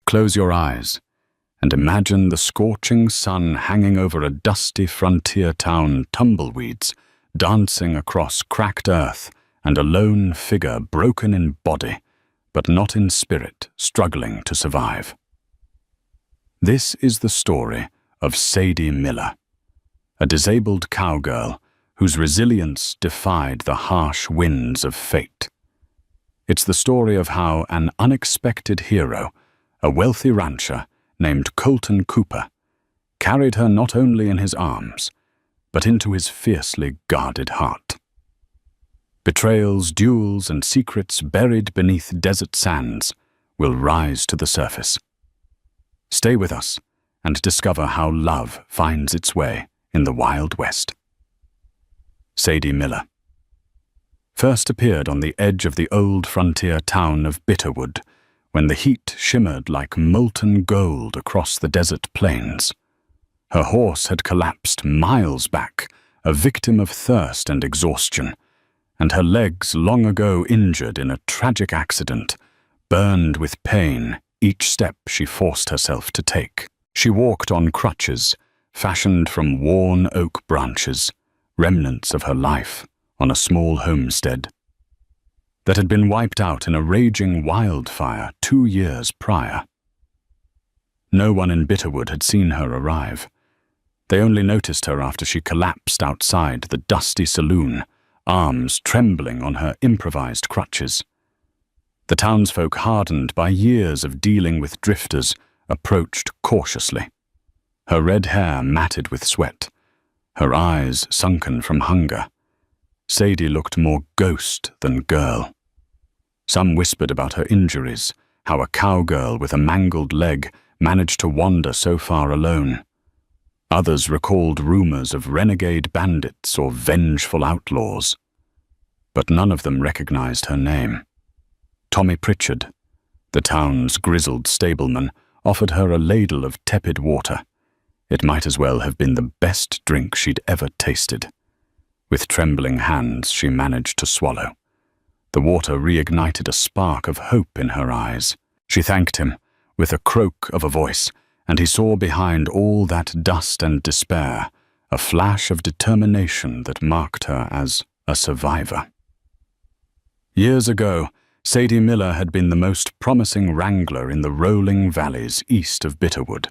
Close your eyes and imagine the scorching sun hanging over a dusty frontier town, tumbleweeds dancing across cracked earth, and a lone figure broken in body, but not in spirit, struggling to survive. This is the story of Sadie Miller, a disabled cowgirl whose resilience defied the harsh winds of fate. It's the story of how an unexpected hero, a wealthy rancher named Colton Cooper, carried her not only in his arms, but into his fiercely guarded heart. Betrayals, duels, and secrets buried beneath desert sands will rise to the surface. Stay with us and discover how love finds its way in the Wild West. Sadie Miller first appeared on the edge of the old frontier town of Bitterwood when the heat shimmered like molten gold across the desert plains. Her horse had collapsed miles back, a victim of thirst and exhaustion, and her legs, long ago injured in a tragic accident, burned with pain each step she forced herself to take. She walked on crutches, fashioned from worn oak branches, remnants of her life on a small homestead that had been wiped out in a raging wildfire 2 years prior. No one in Bitterwood had seen her arrive. They only noticed her after she collapsed outside the dusty saloon, arms trembling on her improvised crutches. The townsfolk, hardened by years of dealing with drifters, approached cautiously. Her red hair matted with sweat, her eyes sunken from hunger. Sadie looked more ghost than girl. Some whispered about her injuries, how a cowgirl with a mangled leg managed to wander so far alone. Others recalled rumors of renegade bandits or vengeful outlaws. But none of them recognized her name. Tommy Pritchard, the town's grizzled stableman, offered her a ladle of tepid water. It might as well have been the best drink she'd ever tasted. With trembling hands, she managed to swallow. The water reignited a spark of hope in her eyes. She thanked him with a croak of a voice, and he saw behind all that dust and despair a flash of determination that marked her as a survivor. Years ago, Sadie Miller had been the most promising wrangler in the rolling valleys east of Bitterwood.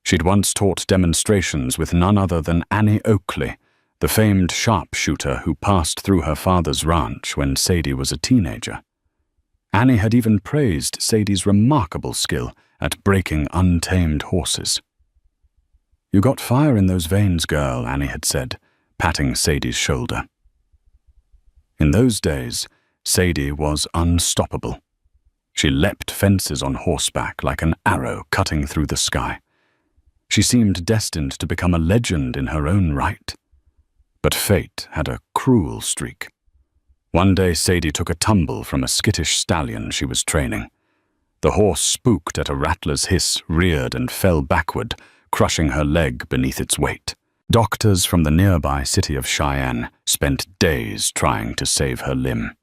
She'd once taught demonstrations with none other than Annie Oakley, the famed sharpshooter who passed through her father's ranch when Sadie was a teenager. Annie had even praised Sadie's remarkable skill at breaking untamed horses. "You got fire in those veins, girl," Annie had said, patting Sadie's shoulder. In those days, Sadie was unstoppable. She leapt fences on horseback like an arrow cutting through the sky. She seemed destined to become a legend in her own right. But fate had a cruel streak. One day Sadie took a tumble from a skittish stallion she was training. The horse spooked at a rattler's hiss, reared and fell backward, crushing her leg beneath its weight. Doctors from the nearby city of Cheyenne spent days trying to save her limb.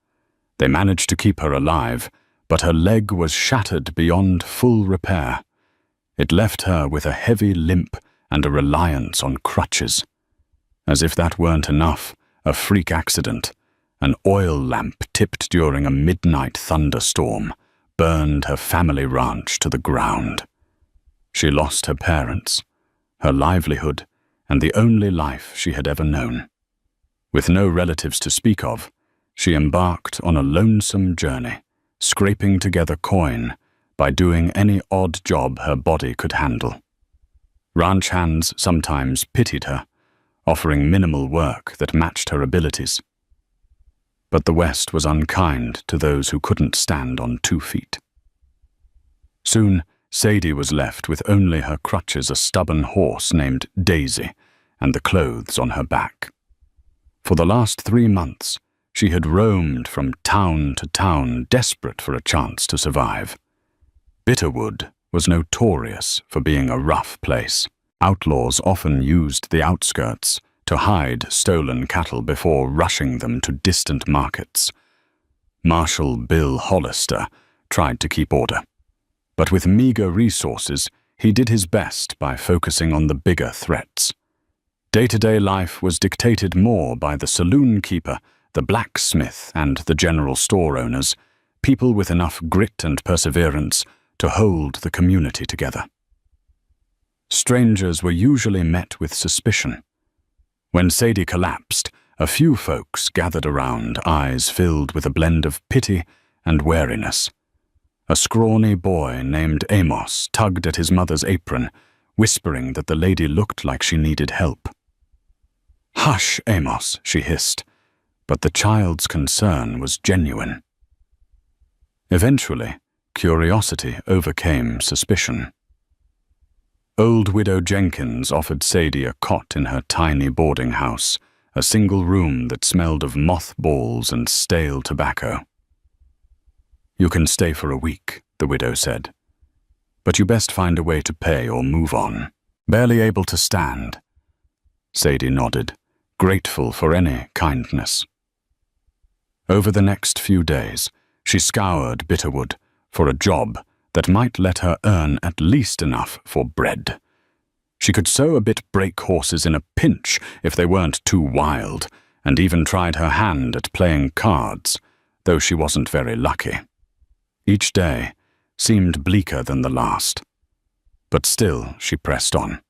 They managed to keep her alive, but her leg was shattered beyond full repair. It left her with a heavy limp and a reliance on crutches. As if that weren't enough, a freak accident, an oil lamp tipped during a midnight thunderstorm, burned her family ranch to the ground. She lost her parents, her livelihood, and the only life she had ever known. With no relatives to speak of, she embarked on a lonesome journey, scraping together coin by doing any odd job her body could handle. Ranch hands sometimes pitied her, offering minimal work that matched her abilities. But the West was unkind to those who couldn't stand on 2 feet. Soon, Sadie was left with only her crutches, a stubborn horse named Daisy, and the clothes on her back. For the last 3 months, she had roamed from town to town, desperate for a chance to survive. Bitterwood was notorious for being a rough place. Outlaws often used the outskirts to hide stolen cattle before rushing them to distant markets. Marshal Bill Hollister tried to keep order, But with meager resources, he did his best by focusing on the bigger threats. Day-to-day life was dictated more by the saloon keeper, the blacksmith, and the general store owners, people with enough grit and perseverance to hold the community together. Strangers were usually met with suspicion. When Sadie collapsed, a few folks gathered around, eyes filled with a blend of pity and wariness. A scrawny boy named Amos tugged at his mother's apron, whispering that the lady looked like she needed help. "Hush, Amos," she hissed, but the child's concern was genuine. Eventually, curiosity overcame suspicion. Old Widow Jenkins offered Sadie a cot in her tiny boarding house, a single room that smelled of mothballs and stale tobacco. "You can stay for a week," the widow said, "but you best find a way to pay or move on." Barely able to stand, Sadie nodded, grateful for any kindness. Over the next few days, she scoured Bitterwood for a job that might let her earn at least enough for bread. She could sew a bit brake horses in a pinch if they weren't too wild, and even tried her hand at playing cards, though she wasn't very lucky. Each day seemed bleaker than the last, but still she pressed on.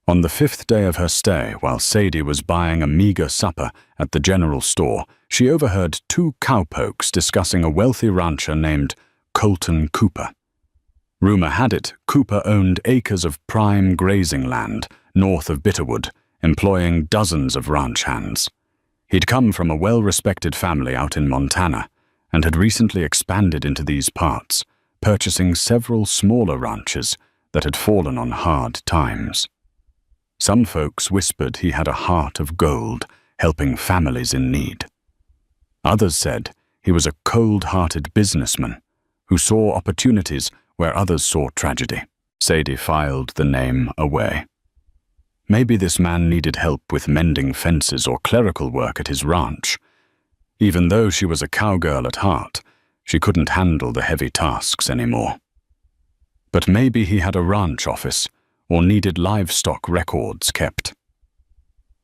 On the 5th day of her stay, while Sadie was buying a meager supper at the general store, she overheard two cowpokes discussing a wealthy rancher named Colton Cooper. Rumor had it, Cooper owned acres of prime grazing land north of Bitterwood, employing dozens of ranch hands. He'd come from a well-respected family out in Montana and had recently expanded into these parts, purchasing several smaller ranches that had fallen on hard times. Some folks whispered he had a heart of gold, helping families in need. Others said he was a cold-hearted businessman who saw opportunities where others saw tragedy. Sadie filed the name away. Maybe this man needed help with mending fences or clerical work at his ranch. Even though she was a cowgirl at heart, she couldn't handle the heavy tasks anymore. But maybe he had a ranch office or needed livestock records kept.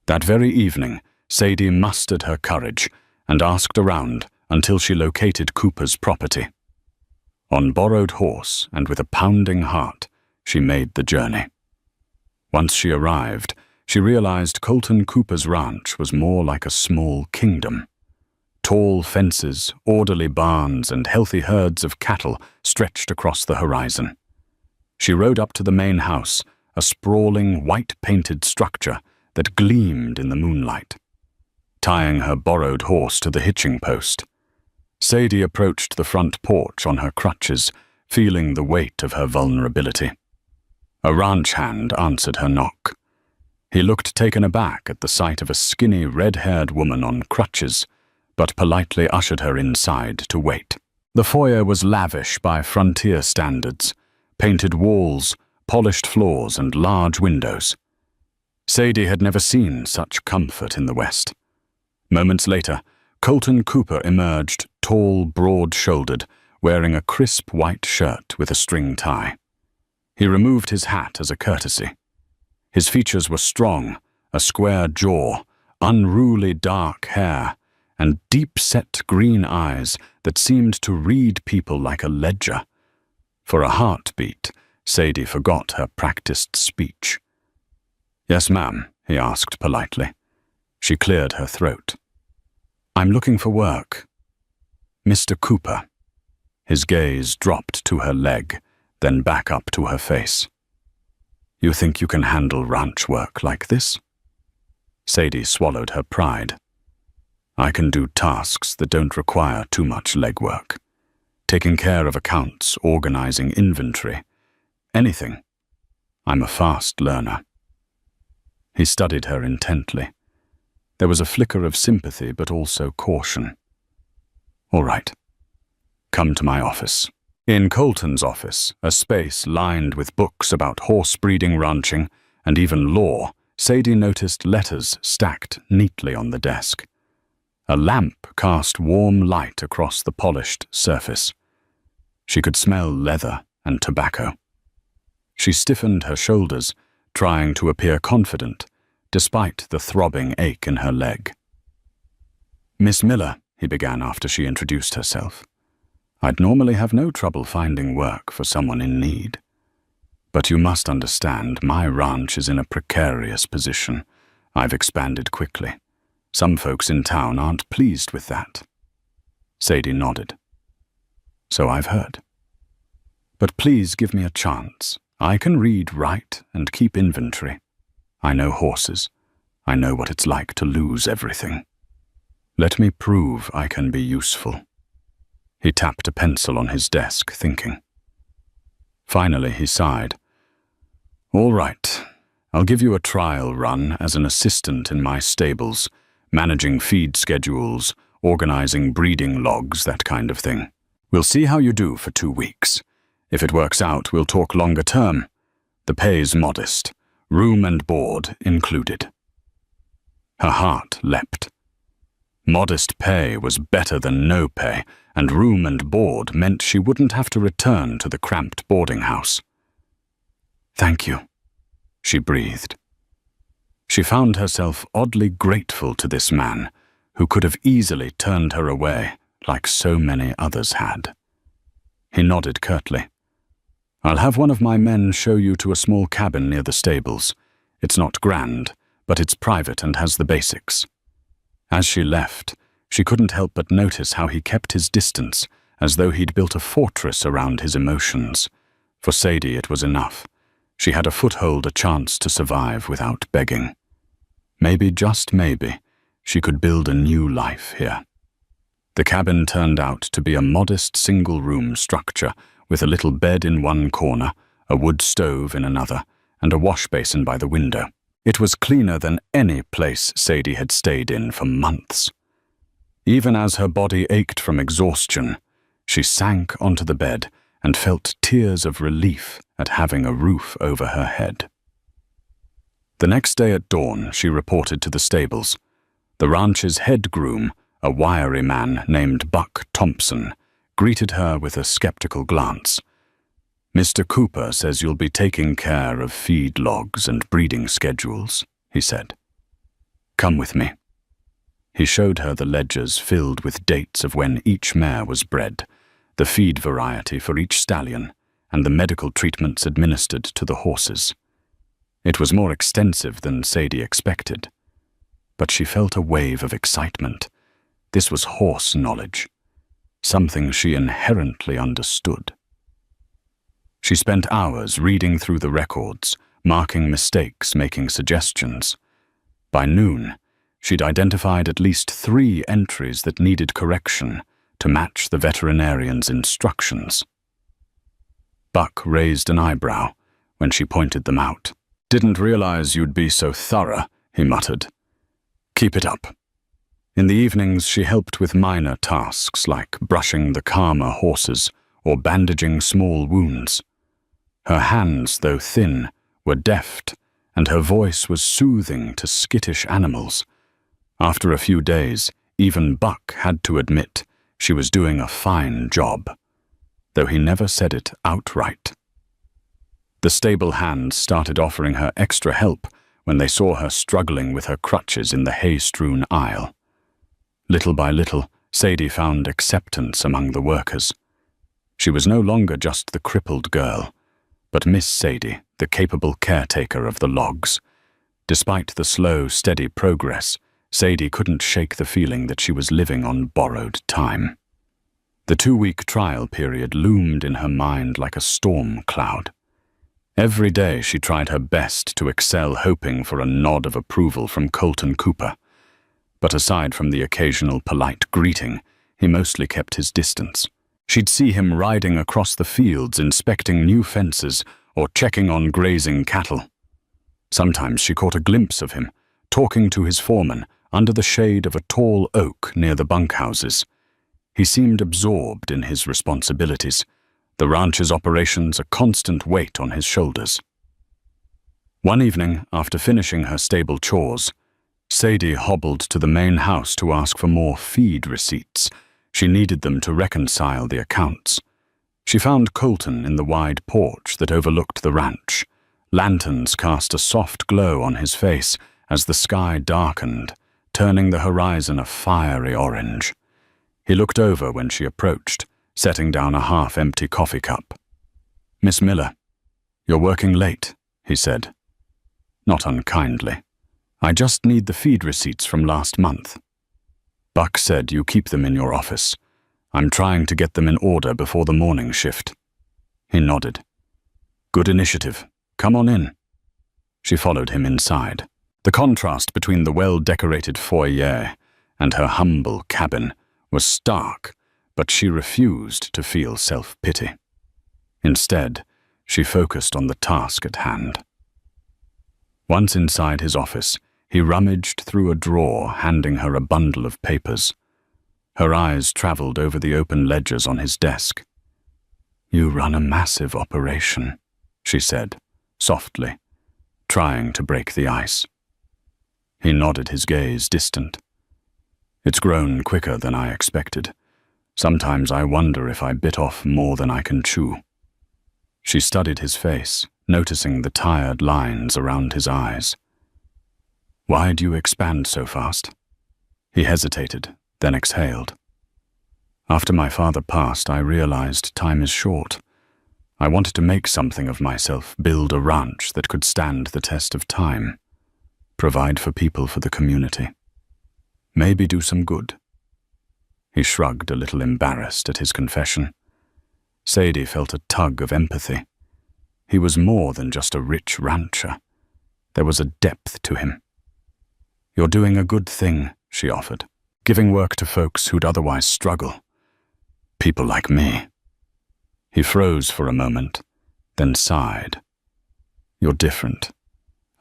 That very evening, Sadie mustered her courage and asked around until she located Cooper's property. On borrowed horse and with a pounding heart, she made the journey. Once she arrived, she realized Colton Cooper's ranch was more like a small kingdom. Tall fences, orderly barns, and healthy herds of cattle stretched across the horizon. She rode up to the main house, a sprawling, white-painted structure that gleamed in the moonlight. Tying her borrowed horse to the hitching post, Sadie approached the front porch on her crutches, feeling the weight of her vulnerability. A ranch hand answered her knock. He looked taken aback at the sight of a skinny, red-haired woman on crutches, but politely ushered her inside to wait. The foyer was lavish by frontier standards, painted walls, polished floors, and large windows. Sadie had never seen such comfort in the West. Moments later, Colton Cooper emerged, tall, broad-shouldered, wearing a crisp white shirt with a string tie. He removed his hat as a courtesy. His features were strong, a square jaw, unruly dark hair, and deep-set green eyes that seemed to read people like a ledger. For a heartbeat, Sadie forgot her practiced speech. "Yes, ma'am," he asked politely. She cleared her throat. "I'm looking for work." "Mr. Cooper." His gaze dropped to her leg, then back up to her face. "You think you can handle ranch work like this?" Sadie swallowed her pride. "I can do tasks that don't require too much legwork. Taking care of accounts, organizing inventory, anything. I'm a fast learner." He studied her intently. There was a flicker of sympathy, but also caution. "All right. Come to my office." In Colton's office, a space lined with books about horse breeding, ranching, and even law, Sadie noticed letters stacked neatly on the desk. A lamp cast warm light across the polished surface. She could smell leather and tobacco. She stiffened her shoulders, trying to appear confident, despite the throbbing ache in her leg. "Miss Miller," he began after she introduced herself. "I'd normally have no trouble finding work for someone in need. But you must understand, my ranch is in a precarious position. I've expanded quickly. Some folks in town aren't pleased with that." Sadie nodded. "So I've heard. But please give me a chance. I can read, write, and keep inventory. I know horses. I know what it's like to lose everything. Let me prove I can be useful." He tapped a pencil on his desk, thinking. Finally, he sighed. "All right. I'll give you a trial run as an assistant in my stables, managing feed schedules, organizing breeding logs, that kind of thing. We'll see how you do for 2 weeks. If it works out, we'll talk longer term. The pay's modest, room and board included." Her heart leapt. Modest pay was better than no pay, and room and board meant she wouldn't have to return to the cramped boarding house. "Thank you," she breathed. She found herself oddly grateful to this man, who could have easily turned her away like so many others had. He nodded curtly. "I'll have one of my men show you to a small cabin near the stables. It's not grand, but it's private and has the basics." As she left, she couldn't help but notice how he kept his distance, as though he'd built a fortress around his emotions. For Sadie, it was enough. She had a foothold, a chance to survive without begging. Maybe, just maybe, she could build a new life here. The cabin turned out to be a modest single-room structure with a little bed in one corner, a wood stove in another, and a wash basin by the window. It was cleaner than any place Sadie had stayed in for months. Even as her body ached from exhaustion, she sank onto the bed and felt tears of relief at having a roof over her head. The next day at dawn, she reported to the stables. The ranch's head groom, a wiry man named Buck Thompson, greeted her with a skeptical glance. "Mr. Cooper says you'll be taking care of feed logs and breeding schedules," he said. "Come with me." He showed her the ledgers filled with dates of when each mare was bred, the feed variety for each stallion, and the medical treatments administered to the horses. It was more extensive than Sadie expected. But she felt a wave of excitement. This was horse knowledge, something she inherently understood. She spent hours reading through the records, marking mistakes, making suggestions. By noon, she'd identified at least 3 entries that needed correction to match the veterinarian's instructions. Buck raised an eyebrow when she pointed them out. "Didn't realize you'd be so thorough," he muttered. "Keep it up." In the evenings, she helped with minor tasks like brushing the calmer horses or bandaging small wounds. Her hands, though thin, were deft, and her voice was soothing to skittish animals. After a few days, even Buck had to admit she was doing a fine job, though he never said it outright. The stable hands started offering her extra help when they saw her struggling with her crutches in the hay-strewn aisle. Little by little, Sadie found acceptance among the workers. She was no longer just the crippled girl, but Miss Sadie, the capable caretaker of the logs. Despite the slow, steady progress, Sadie couldn't shake the feeling that she was living on borrowed time. The 2-week trial period loomed in her mind like a storm cloud. Every day she tried her best to excel, hoping for a nod of approval from Colton Cooper. But aside from the occasional polite greeting, he mostly kept his distance. She'd see him riding across the fields, inspecting new fences or checking on grazing cattle. Sometimes she caught a glimpse of him, talking to his foreman under the shade of a tall oak near the bunkhouses. He seemed absorbed in his responsibilities, the ranch's operations a constant weight on his shoulders. One evening, after finishing her stable chores, Sadie hobbled to the main house to ask for more feed receipts. She needed them to reconcile the accounts. She found Colton in the wide porch that overlooked the ranch. Lanterns cast a soft glow on his face as the sky darkened, turning the horizon a fiery orange. He looked over when she approached, setting down a half-empty coffee cup. "Miss Miller, you're working late," he said. Not unkindly. "I just need the feed receipts from last month." "Buck said you keep them in your office. I'm trying to get them in order before the morning shift." He nodded. "Good initiative. Come on in." She followed him inside. The contrast between the well-decorated foyer and her humble cabin was stark, but she refused to feel self-pity. Instead, she focused on the task at hand. Once inside his office, he rummaged through a drawer, handing her a bundle of papers. Her eyes traveled over the open ledgers on his desk. "You run a massive operation," she said, softly, trying to break the ice. He nodded, his gaze distant. "It's grown quicker than I expected. Sometimes I wonder if I bit off more than I can chew." She studied his face, noticing the tired lines around his eyes. "Why do you expand so fast?" He hesitated, then exhaled. "After my father passed, I realized time is short. I wanted to make something of myself, build a ranch that could stand the test of time, provide for people, for the community. Maybe do some good." He shrugged, a little embarrassed at his confession. Sadie felt a tug of empathy. He was more than just a rich rancher. There was a depth to him. "You're doing a good thing," she offered, "giving work to folks who'd otherwise struggle. People like me." He froze for a moment, then sighed. "You're different.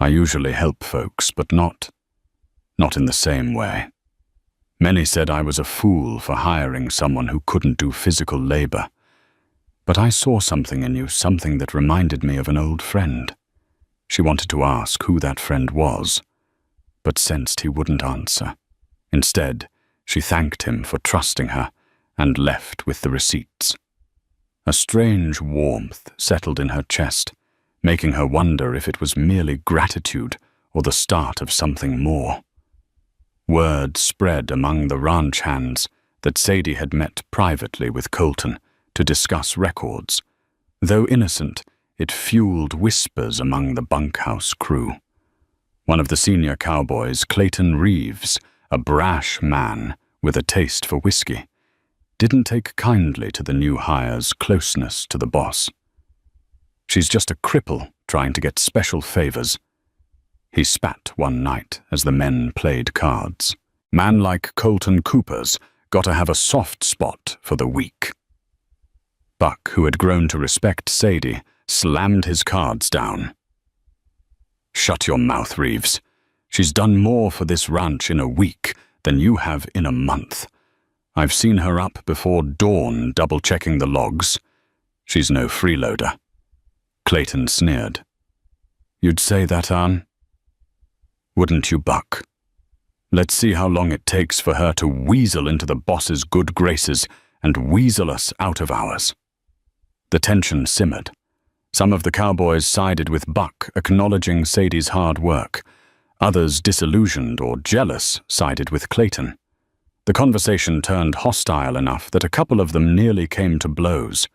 I usually help folks, but not in the same way. Many said I was a fool for hiring someone who couldn't do physical labor. But I saw something in you, something that reminded me of an old friend." She wanted to ask who that friend was, but sensed he wouldn't answer. Instead, she thanked him for trusting her and left with the receipts. A strange warmth settled in her chest, making her wonder if it was merely gratitude or the start of something more. Word spread among the ranch hands that Sadie had met privately with Colton to discuss records. Though innocent, it fueled whispers among the bunkhouse crew. One of the senior cowboys, Clayton Reeves, a brash man with a taste for whiskey, didn't take kindly to the new hire's closeness to the boss. "She's just a cripple trying to get special favors." He spat one night as the men played cards. "Man like Colton Cooper's got to have a soft spot for the weak." Buck, who had grown to respect Sadie, slammed his cards down. "Shut your mouth, Reeves. She's done more for this ranch in a week than you have in a month. I've seen her up before dawn double-checking the logs. She's no freeloader." Clayton sneered. "You'd say that, Ann?" "Wouldn't you, Buck? Let's see how long it takes for her to weasel into the boss's good graces and weasel us out of ours." The tension simmered. Some of the cowboys sided with Buck, acknowledging Sadie's hard work. Others, disillusioned or jealous, sided with Clayton. The conversation turned hostile enough that a couple of them nearly came to blows.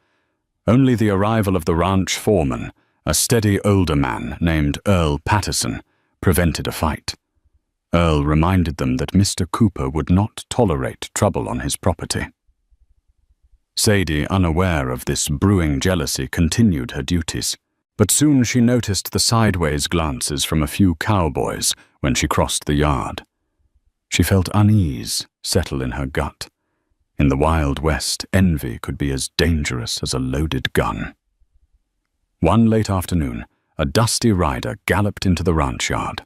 Only the arrival of the ranch foreman, a steady older man named Earl Patterson, prevented a fight. Earl reminded them that Mr. Cooper would not tolerate trouble on his property. Sadie, unaware of this brewing jealousy, continued her duties, but soon she noticed the sideways glances from a few cowboys when she crossed the yard. She felt unease settle in her gut. In the Wild West, envy could be as dangerous as a loaded gun. One late afternoon, a dusty rider galloped into the ranch yard.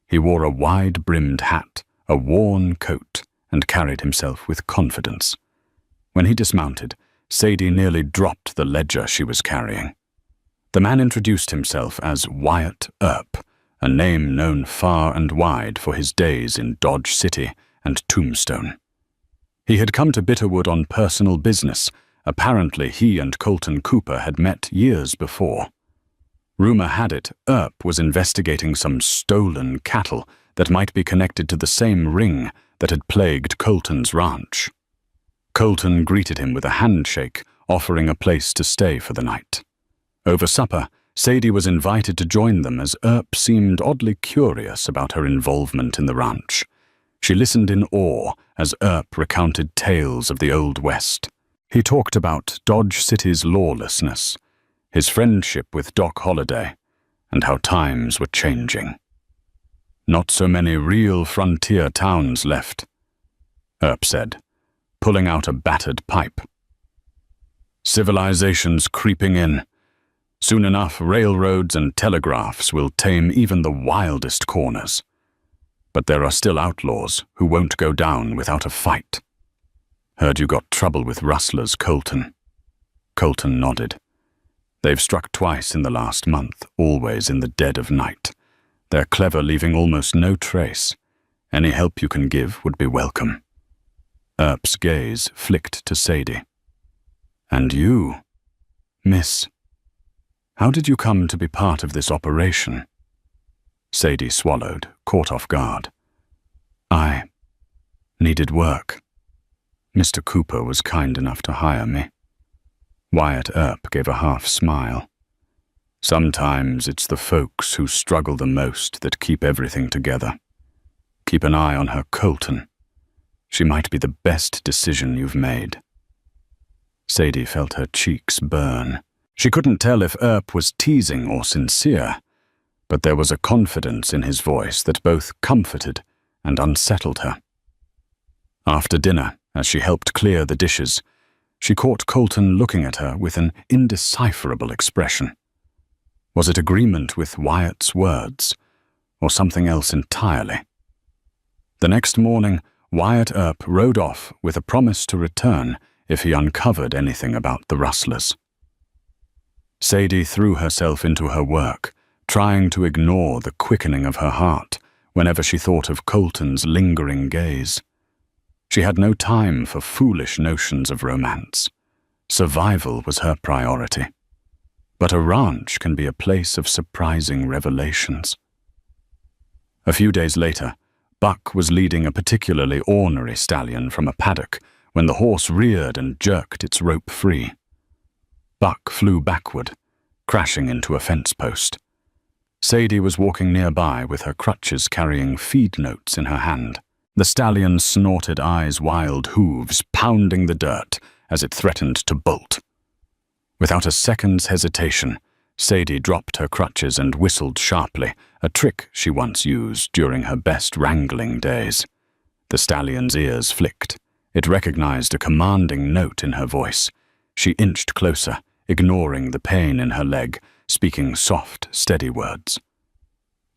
He wore a wide-brimmed hat, a worn coat, and carried himself with confidence. When he dismounted, Sadie nearly dropped the ledger she was carrying. The man introduced himself as Wyatt Earp, a name known far and wide for his days in Dodge City and Tombstone. He had come to Bitterwood on personal business Apparently he and Colton Cooper had met years before. Rumor had it Earp was investigating some stolen cattle that might be connected to the same ring that had plagued Colton's ranch. Colton greeted him with a handshake, offering a place to stay for the night. Over supper, Sadie was invited to join them as Earp seemed oddly curious about her involvement in the ranch. She listened in awe as Earp recounted tales of the Old West. He talked about Dodge City's lawlessness, his friendship with Doc Holliday, and how times were changing. Not so many real frontier towns left, Earp said, pulling out a battered pipe. Civilization's creeping in. Soon enough, railroads and telegraphs will tame even the wildest corners. But there are still outlaws who won't go down without a fight. Heard you got trouble with rustlers, Colton. Colton nodded. They've struck twice in the last month, always in the dead of night. They're clever, leaving almost no trace. Any help you can give would be welcome. Earp's gaze flicked to Sadie. And you, Miss, how did you come to be part of this operation? Sadie swallowed, caught off guard. I needed work. Mr. Cooper was kind enough to hire me. Wyatt Earp gave a half smile. Sometimes it's the folks who struggle the most that keep everything together. Keep an eye on her, Colton. She might be the best decision you've made. Sadie felt her cheeks burn. She couldn't tell if Earp was teasing or sincere, but there was a confidence in his voice that both comforted and unsettled her. After dinner, as she helped clear the dishes, she caught Colton looking at her with an indecipherable expression. Was it agreement with Wyatt's words, or something else entirely? The next morning, Wyatt Earp rode off with a promise to return if he uncovered anything about the rustlers. Sadie threw herself into her work, trying to ignore the quickening of her heart whenever she thought of Colton's lingering gaze. She had no time for foolish notions of romance. Survival was her priority. But a ranch can be a place of surprising revelations. A few days later, Buck was leading a particularly ornery stallion from a paddock when the horse reared and jerked its rope free. Buck flew backward, crashing into a fence post. Sadie was walking nearby with her crutches carrying feed notes in her hand. The stallion snorted, eyes wild, hooves pounding the dirt as it threatened to bolt. Without a second's hesitation, Sadie dropped her crutches and whistled sharply, a trick she once used during her best wrangling days. The stallion's ears flicked. It recognized a commanding note in her voice. She inched closer, ignoring the pain in her leg, speaking soft, steady words.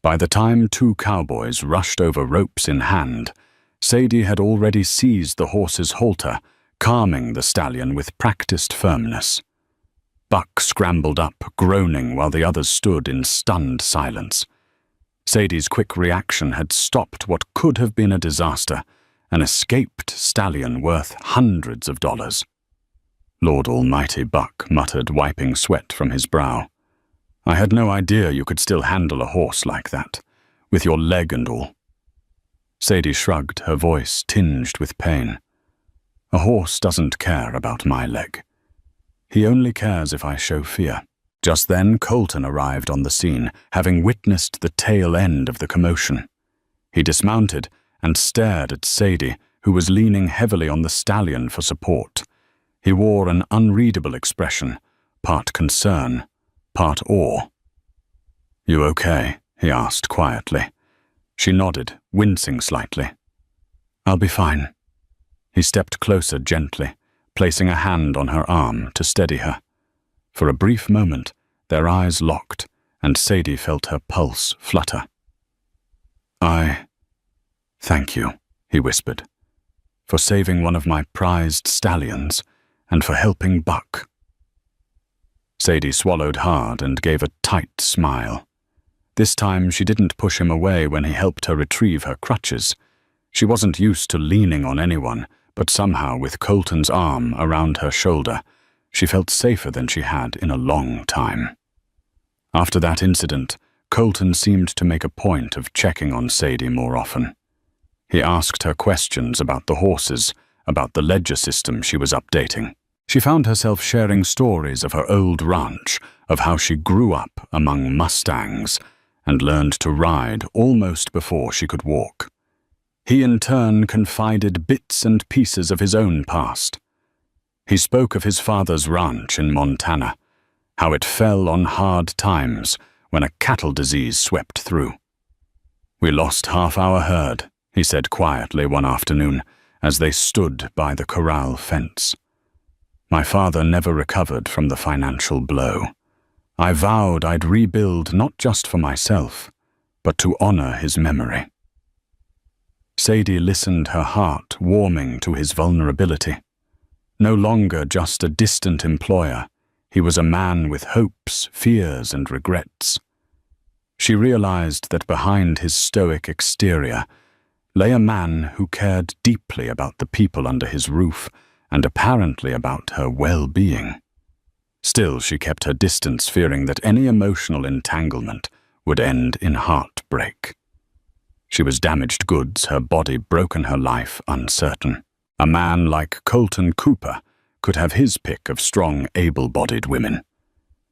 By the time two cowboys rushed over ropes in hand, Sadie had already seized the horse's halter, calming the stallion with practiced firmness. Buck scrambled up, groaning while the others stood in stunned silence. Sadie's quick reaction had stopped what could have been a disaster, an escaped stallion worth hundreds of dollars. Lord Almighty, Buck muttered, wiping sweat from his brow. I had no idea you could still handle a horse like that, with your leg and all. Sadie shrugged, her voice tinged with pain. A horse doesn't care about my leg. He only cares if I show fear. Just then, Colton arrived on the scene, having witnessed the tail end of the commotion. He dismounted and stared at Sadie, who was leaning heavily on the stallion for support. He wore an unreadable expression, part concern, part awe. You okay? He asked quietly. She nodded, wincing slightly. I'll be fine. He stepped closer gently, placing a hand on her arm to steady her. For a brief moment, their eyes locked, and Sadie felt her pulse flutter. Thank you, he whispered, for saving one of my prized stallions and for helping Buck. Sadie swallowed hard and gave a tight smile. This time she didn't push him away when he helped her retrieve her crutches. She wasn't used to leaning on anyone, but somehow with Colton's arm around her shoulder, She felt safer than she had in a long time. After that incident, Colton seemed to make a point of checking on Sadie more often. He asked her questions about the horses, about the ledger system she was updating. She found herself sharing stories of her old ranch, of how she grew up among mustangs and learned to ride almost before she could walk. He in turn confided bits and pieces of his own past. He spoke of his father's ranch in Montana, how it fell on hard times when a cattle disease swept through. "We lost half our herd," he said quietly one afternoon as they stood by the corral fence. "My father never recovered from the financial blow. I vowed I'd rebuild not just for myself, but to honor his memory." Sadie listened, her heart warming to his vulnerability. No longer just a distant employer, he was a man with hopes, fears, and regrets. She realized that behind his stoic exterior lay a man who cared deeply about the people under his roof and apparently about her well-being. Still, she kept her distance, fearing that any emotional entanglement would end in heartbreak. She was damaged goods, her body broken, her life uncertain. A man like Colton Cooper could have his pick of strong, able-bodied women.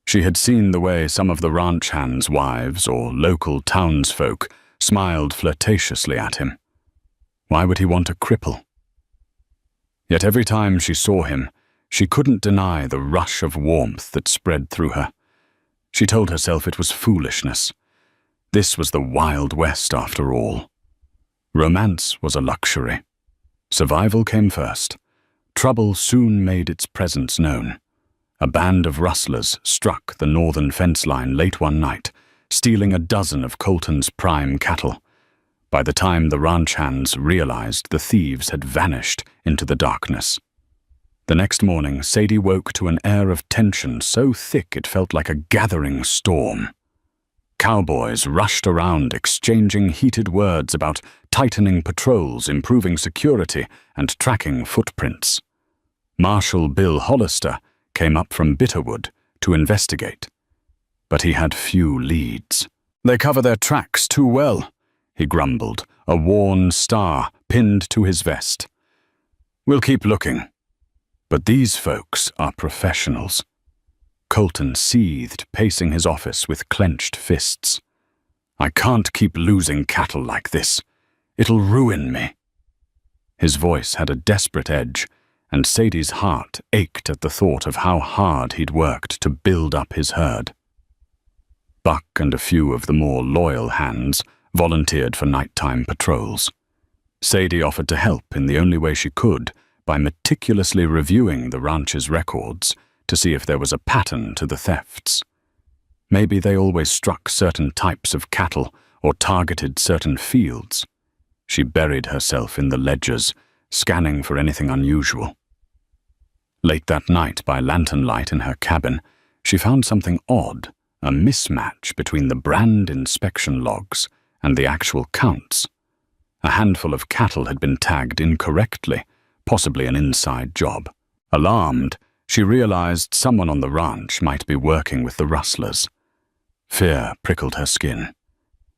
She had seen the way some of the ranch hands' wives or local townsfolk smiled flirtatiously at him. Why would he want a cripple? Yet every time she saw him, she couldn't deny the rush of warmth that spread through her. She told herself it was foolishness. This was the Wild West after all. Romance was a luxury. Survival came first. Trouble soon made its presence known. A band of rustlers struck the northern fence line late one night, stealing a dozen of Colton's prime cattle. By the time the ranch hands realized, the thieves had vanished into the darkness. The next morning, Sadie woke to an air of tension so thick it felt like a gathering storm. Cowboys rushed around, exchanging heated words about tightening patrols, improving security, and tracking footprints. Marshal Bill Hollister came up from Bitterwood to investigate, but he had few leads. "They cover their tracks too well," he grumbled, a worn star pinned to his vest. "We'll keep looking. But these folks are professionals." Colton seethed, pacing his office with clenched fists. "I can't keep losing cattle like this. It'll ruin me." His voice had a desperate edge, and Sadie's heart ached at the thought of how hard he'd worked to build up his herd. Buck and a few of the more loyal hands volunteered for nighttime patrols. Sadie offered to help in the only way she could, by meticulously reviewing the ranch's records to see if there was a pattern to the thefts. Maybe they always struck certain types of cattle or targeted certain fields. She buried herself in the ledgers, scanning for anything unusual. Late that night, by lantern light in her cabin, she found something odd, a mismatch between the brand inspection logs and the actual counts. A handful of cattle had been tagged incorrectly, possibly an inside job. Alarmed, she realized someone on the ranch might be working with the rustlers. Fear prickled her skin.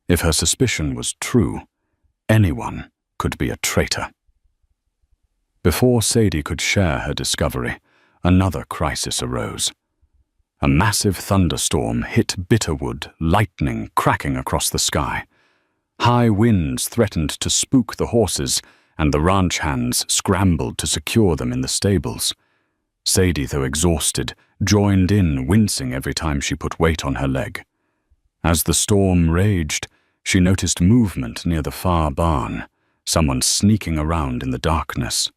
If her suspicion was true, anyone could be a traitor. Before Sadie could share her discovery, another crisis arose. A massive thunderstorm hit Bitterwood, lightning cracking across the sky. High winds threatened to spook the horses, and the ranch hands scrambled to secure them in the stables. Sadie, though exhausted, joined in, wincing every time she put weight on her leg. As the storm raged, she noticed movement near the far barn, someone sneaking around in the darkness.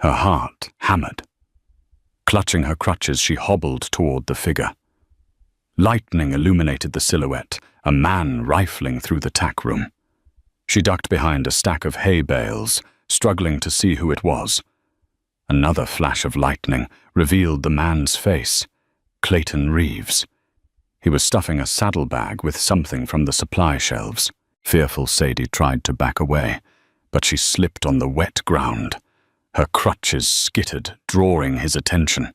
Her heart hammered. Clutching her crutches, she hobbled toward the figure. Lightning illuminated the silhouette, a man rifling through the tack room. She ducked behind a stack of hay bales, struggling to see who it was. Another flash of lightning revealed the man's face, Clayton Reeves. He was stuffing a saddlebag with something from the supply shelves. Fearful, Sadie tried to back away, but she slipped on the wet ground. Her crutches skittered, drawing his attention.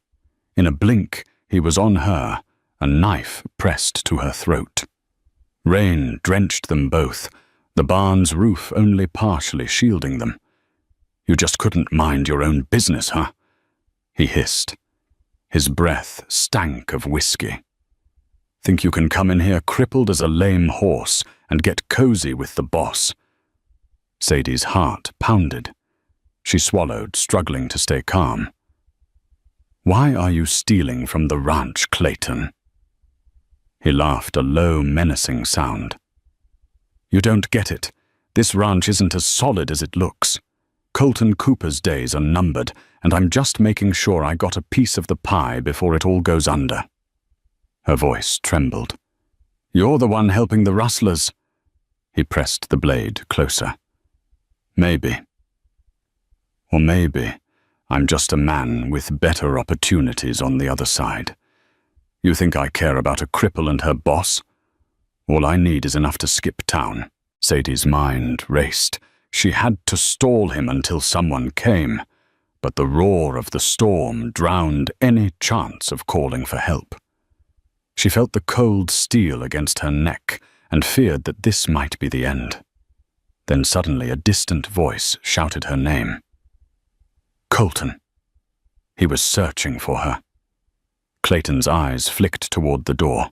In a blink, he was on her, a knife pressed to her throat. Rain drenched them both, the barn's roof only partially shielding them. "You just couldn't mind your own business, huh?" he hissed. His breath stank of whiskey. "Think you can come in here crippled as a lame horse and get cozy with the boss?" Sadie's heart pounded. She swallowed, struggling to stay calm. "Why are you stealing from the ranch, Clayton?" He laughed, a low, menacing sound. "You don't get it. This ranch isn't as solid as it looks. Colton Cooper's days are numbered, and I'm just making sure I got a piece of the pie before it all goes under." Her voice trembled. "You're the one helping the rustlers." He pressed the blade closer. "Maybe. Or maybe I'm just a man with better opportunities on the other side. You think I care about a cripple and her boss? All I need is enough to skip town." Sadie's mind raced. She had to stall him until someone came, but the roar of the storm drowned any chance of calling for help. She felt the cold steel against her neck and feared that this might be the end. Then suddenly a distant voice shouted her name. Colton. He was searching for her. Clayton's eyes flicked toward the door,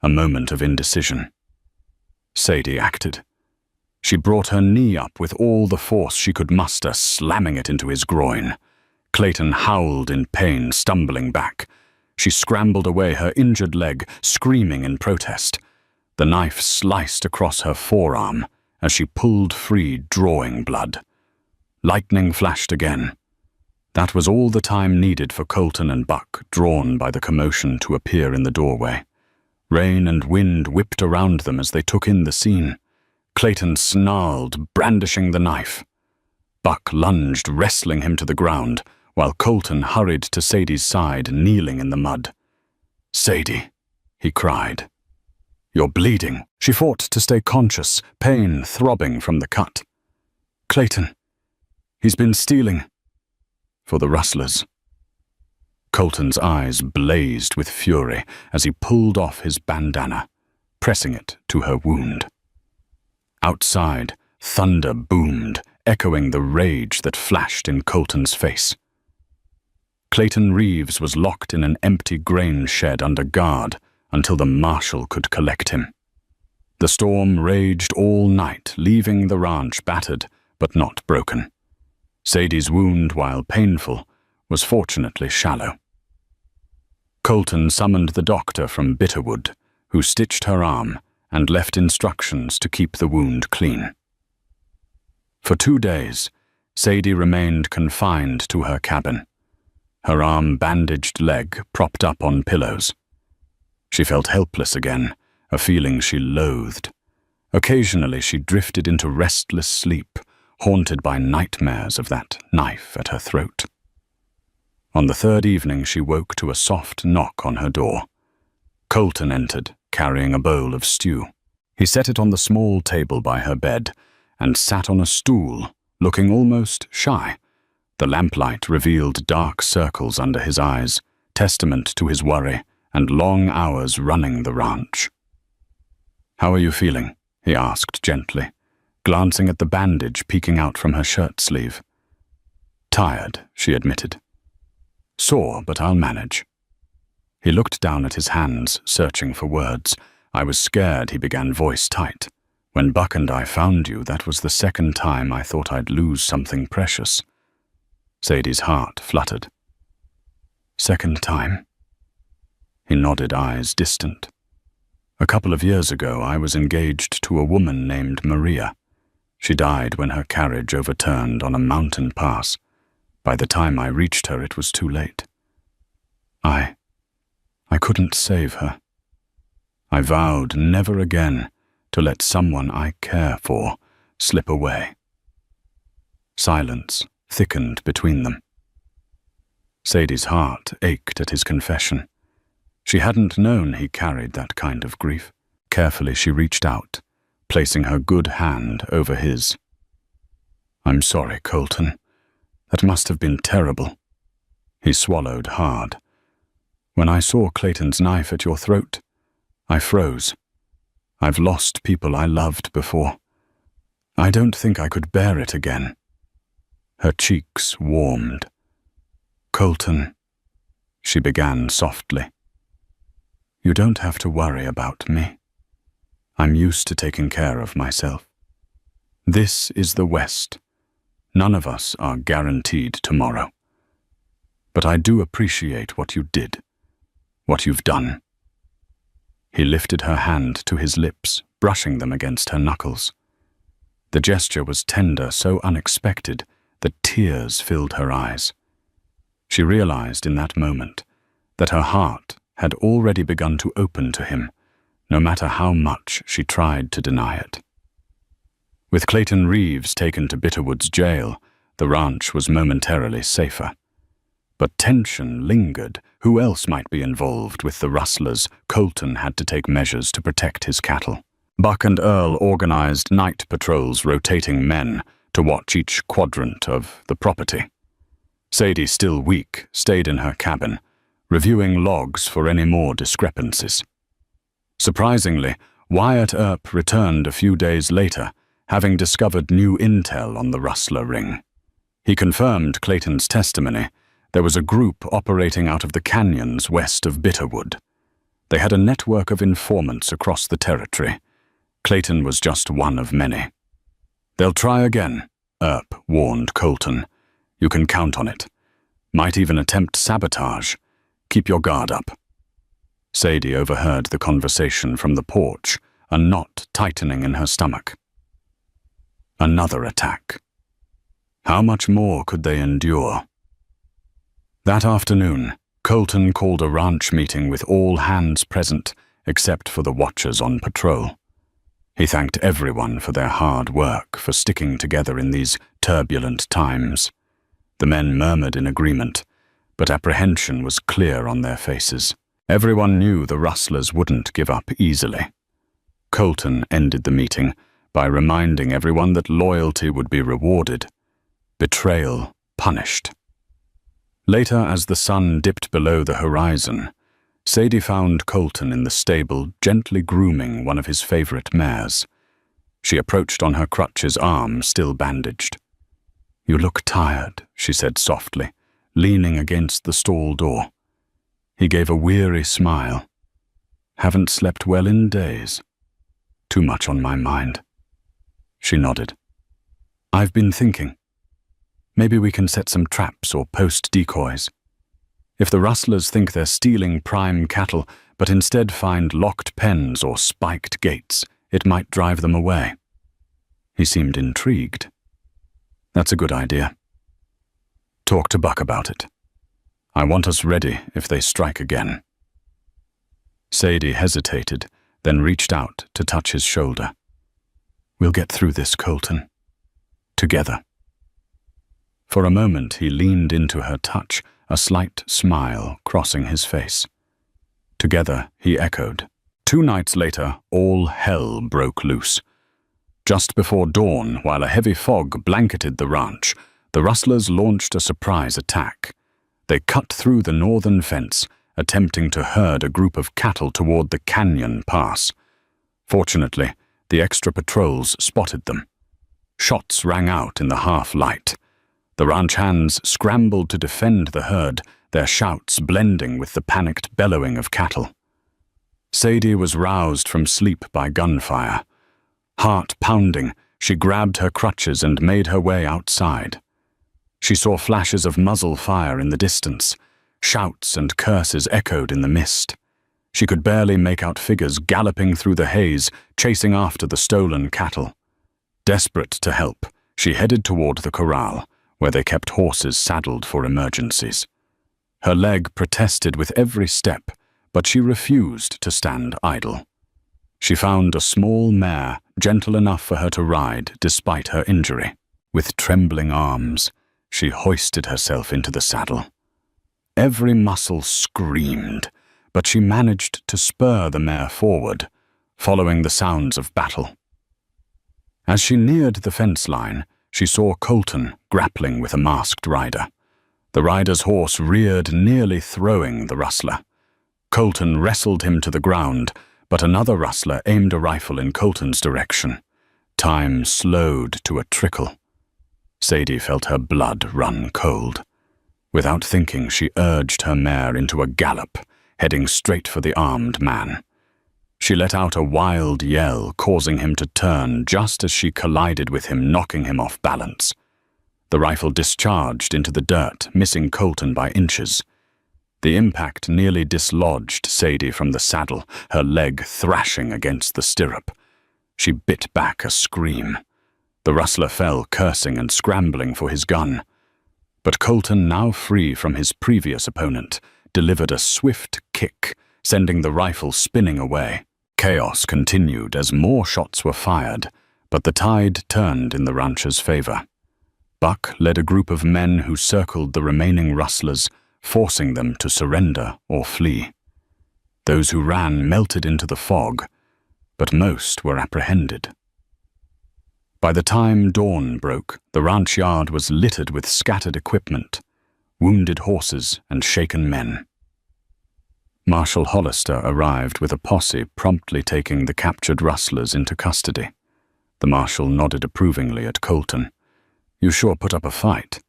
a moment of indecision. Sadie acted. She brought her knee up with all the force she could muster, slamming it into his groin. Clayton howled in pain, stumbling back. She scrambled away her injured leg, screaming in protest. The knife sliced across her forearm as she pulled free, drawing blood. Lightning flashed again. That was all the time needed for Colton and Buck, drawn by the commotion, to appear in the doorway. Rain and wind whipped around them as they took in the scene. Clayton snarled, brandishing the knife. Buck lunged, wrestling him to the ground, while Colton hurried to Sadie's side, kneeling in the mud. "Sadie," he cried. "You're bleeding." She fought to stay conscious, pain throbbing from the cut. "Clayton, he's been stealing." "For the rustlers." Colton's eyes blazed with fury as he pulled off his bandana, pressing it to her wound. Outside, thunder boomed, echoing the rage that flashed in Colton's face. Clayton Reeves was locked in an empty grain shed under guard until the marshal could collect him. The storm raged all night, leaving the ranch battered but not broken. Sadie's wound, while painful, was fortunately shallow. Colton summoned the doctor from Bitterwood, who stitched her arm and left instructions to keep the wound clean. For 2 days, Sadie remained confined to her cabin, her arm-bandaged leg propped up on pillows. She felt helpless again, a feeling she loathed. Occasionally she drifted into restless sleep, haunted by nightmares of that knife at her throat. On the 3rd evening she woke to a soft knock on her door. Colton entered, carrying a bowl of stew. He set it on the small table by her bed and sat on a stool, looking almost shy. The lamplight revealed dark circles under his eyes, testament to his worry and long hours running the ranch. "How are you feeling?" he asked gently, glancing at the bandage peeking out from her shirt sleeve. "Tired," she admitted. "Sore, but I'll manage." He looked down at his hands, searching for words. "I was scared," he began, voice tight. "When Buck and I found you, that was the 2nd time I thought I'd lose something precious." Sadie's heart fluttered. "2nd time?" He nodded, eyes distant. "A couple of years ago, I was engaged to a woman named Maria. She died when her carriage overturned on a mountain pass. By the time I reached her, it was too late. I couldn't save her. I vowed never again to let someone I care for slip away." Silence thickened between them. Sadie's heart ached at his confession. She hadn't known he carried that kind of grief. Carefully she reached out, placing her good hand over his. "I'm sorry, Colton. That must have been terrible." He swallowed hard. When I saw Clayton's knife at your throat, I froze. I've lost people I loved before. I don't think I could bear it again." Her cheeks warmed. "Colton," she began softly, "you don't have to worry about me. I'm used to taking care of myself. This is the West. None of us are guaranteed tomorrow. But I do appreciate what you did, what you've done." He lifted her hand to his lips, brushing them against her knuckles. The gesture was tender, so unexpected that tears filled her eyes. She realized in that moment that her heart had already begun to open to him, no matter how much she tried to deny it. With Clayton Reeves taken to Bitterwood's jail, the ranch was momentarily safer. But tension lingered. Who else might be involved with the rustlers? Colton had to take measures to protect his cattle. Buck and Earl organized night patrols, rotating men to watch each quadrant of the property. Sadie, still weak, stayed in her cabin, reviewing logs for any more discrepancies. Surprisingly, Wyatt Earp returned a few days later, having discovered new intel on the rustler ring. He confirmed Clayton's testimony. There was a group operating out of the canyons west of Bitterwood. They had a network of informants across the territory. Clayton was just one of many. "They'll try again," Earp warned Colton. "You can count on it. Might even attempt sabotage. Keep your guard up." Sadie overheard the conversation from the porch, a knot tightening in her stomach. Another attack. How much more could they endure? That afternoon, Colton called a ranch meeting with all hands present, except for the watchers on patrol. He thanked everyone for their hard work, for sticking together in these turbulent times. The men murmured in agreement, but apprehension was clear on their faces. Everyone knew the rustlers wouldn't give up easily. Colton ended the meeting by reminding everyone that loyalty would be rewarded, betrayal punished. Later, as the sun dipped below the horizon, Sadie found Colton in the stable, gently grooming one of his favorite mares. She approached on her crutches, arm still bandaged. "You look tired," she said softly, leaning against the stall door. He gave a weary smile. "Haven't slept well in days. Too much on my mind." She nodded. "I've been thinking. Maybe we can set some traps or post decoys. If the rustlers think they're stealing prime cattle, but instead find locked pens or spiked gates, it might drive them away." He seemed intrigued. "That's a good idea. Talk to Buck about it. I want us ready if they strike again." Sadie hesitated, then reached out to touch his shoulder. "We'll get through this, Colton. Together." For a moment he leaned into her touch, a slight smile crossing his face. "Together," he echoed. 2 nights later, all hell broke loose. Just before dawn, while a heavy fog blanketed the ranch, the rustlers launched a surprise attack. They cut through the northern fence, attempting to herd a group of cattle toward the canyon pass. Fortunately, the extra patrols spotted them. Shots rang out in the half-light. The ranch hands scrambled to defend the herd, their shouts blending with the panicked bellowing of cattle. Sadie was roused from sleep by gunfire. Heart pounding, she grabbed her crutches and made her way outside. She saw flashes of muzzle fire in the distance. Shouts and curses echoed in the mist. She could barely make out figures galloping through the haze, chasing after the stolen cattle. Desperate to help, she headed toward the corral, where they kept horses saddled for emergencies. Her leg protested with every step, but she refused to stand idle. She found a small mare, gentle enough for her to ride despite her injury. With trembling arms, she hoisted herself into the saddle. Every muscle screamed, but she managed to spur the mare forward, following the sounds of battle. As she neared the fence line, she saw Colton grappling with a masked rider. The rider's horse reared, nearly throwing the rustler. Colton wrestled him to the ground, but another rustler aimed a rifle in Colton's direction. Time slowed to a trickle. Sadie felt her blood run cold. Without thinking, she urged her mare into a gallop, heading straight for the armed man. She let out a wild yell, causing him to turn just as she collided with him, knocking him off balance. The rifle discharged into the dirt, missing Colton by inches. The impact nearly dislodged Sadie from the saddle, her leg thrashing against the stirrup. She bit back a scream. The rustler fell, cursing and scrambling for his gun. But Colton, now free from his previous opponent, delivered a swift kick, sending the rifle spinning away. Chaos continued as more shots were fired, but the tide turned in the rancher's favor. Buck led a group of men who circled the remaining rustlers, forcing them to surrender or flee. Those who ran melted into the fog, but most were apprehended. By the time dawn broke, the ranch yard was littered with scattered equipment, wounded horses, and shaken men. Marshal Hollister arrived with a posse, promptly taking the captured rustlers into custody. The marshal nodded approvingly at Colton. "You sure put up a fight.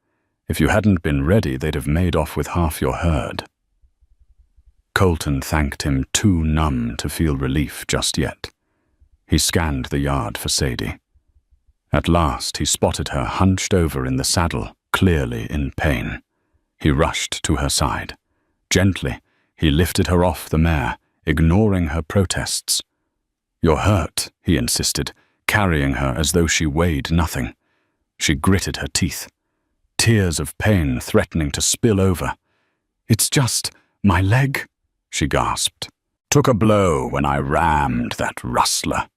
If you hadn't been ready, they'd have made off with half your herd." Colton thanked him, too numb to feel relief just yet. He scanned the yard for Sadie. At last, he spotted her hunched over in the saddle, clearly in pain. He rushed to her side. Gently, he lifted her off the mare, ignoring her protests. "You're hurt," he insisted, carrying her as though she weighed nothing. She gritted her teeth, tears of pain threatening to spill over. "It's just my leg," she gasped. "Took a blow when I rammed that rustler."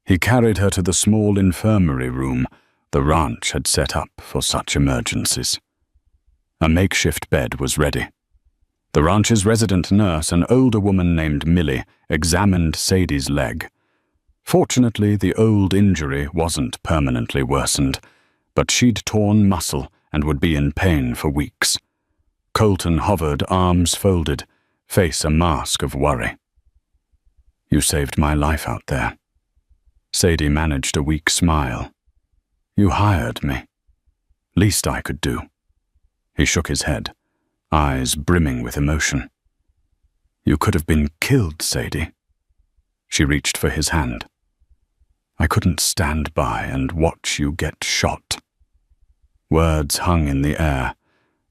He carried her to the small infirmary room the ranch had set up for such emergencies. A makeshift bed was ready. The ranch's resident nurse, an older woman named Millie, examined Sadie's leg. Fortunately, the old injury wasn't permanently worsened, but she'd torn muscle and would be in pain for weeks. Colton hovered, arms folded, face a mask of worry. "You saved my life out there." Sadie managed a weak smile. "You hired me. Least I could do." He shook his head, eyes brimming with emotion. "You could have been killed, Sadie." She reached for his hand. "I couldn't stand by and watch you get shot." Words hung in the air,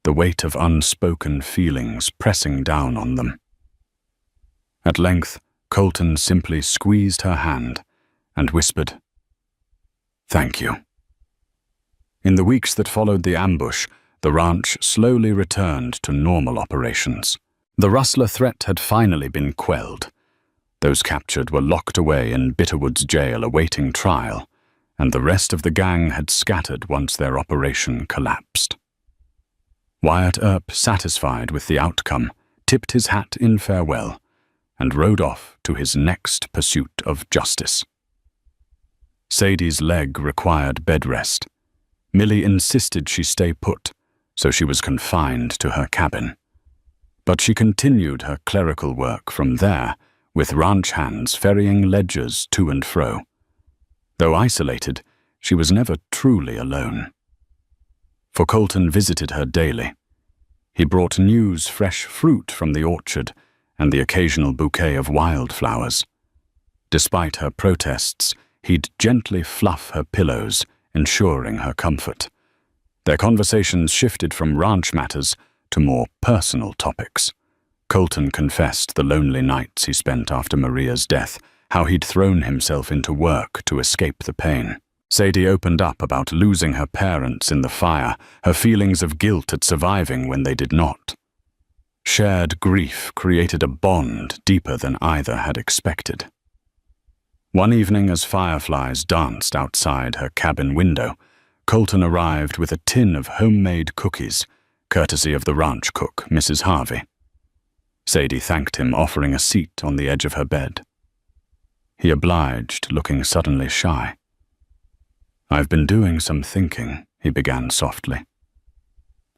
the weight of unspoken feelings pressing down on them. At length, Colton simply squeezed her hand and whispered, "Thank you." In the weeks that followed the ambush, the ranch slowly returned to normal operations. The rustler threat had finally been quelled. Those captured were locked away in Bitterwood's jail awaiting trial, and the rest of the gang had scattered once their operation collapsed. Wyatt Earp, satisfied with the outcome, tipped his hat in farewell and rode off to his next pursuit of justice. Sadie's leg required bed rest. Millie insisted she stay put, so she was confined to her cabin. But she continued her clerical work from there, with ranch hands ferrying ledgers to and fro. Though isolated, she was never truly alone. For Colton visited her daily. He brought news, fresh fruit from the orchard, and the occasional bouquet of wildflowers. Despite her protests, he'd gently fluff her pillows, ensuring her comfort. Their conversations shifted from ranch matters to more personal topics. Colton confessed the lonely nights he spent after Maria's death, how he'd thrown himself into work to escape the pain. Sadie opened up about losing her parents in the fire, her feelings of guilt at surviving when they did not. Shared grief created a bond deeper than either had expected. One evening, as fireflies danced outside her cabin window, Colton arrived with a tin of homemade cookies, courtesy of the ranch cook, Mrs. Harvey. Sadie thanked him, offering a seat on the edge of her bed. He obliged, looking suddenly shy. "I've been doing some thinking," he began softly.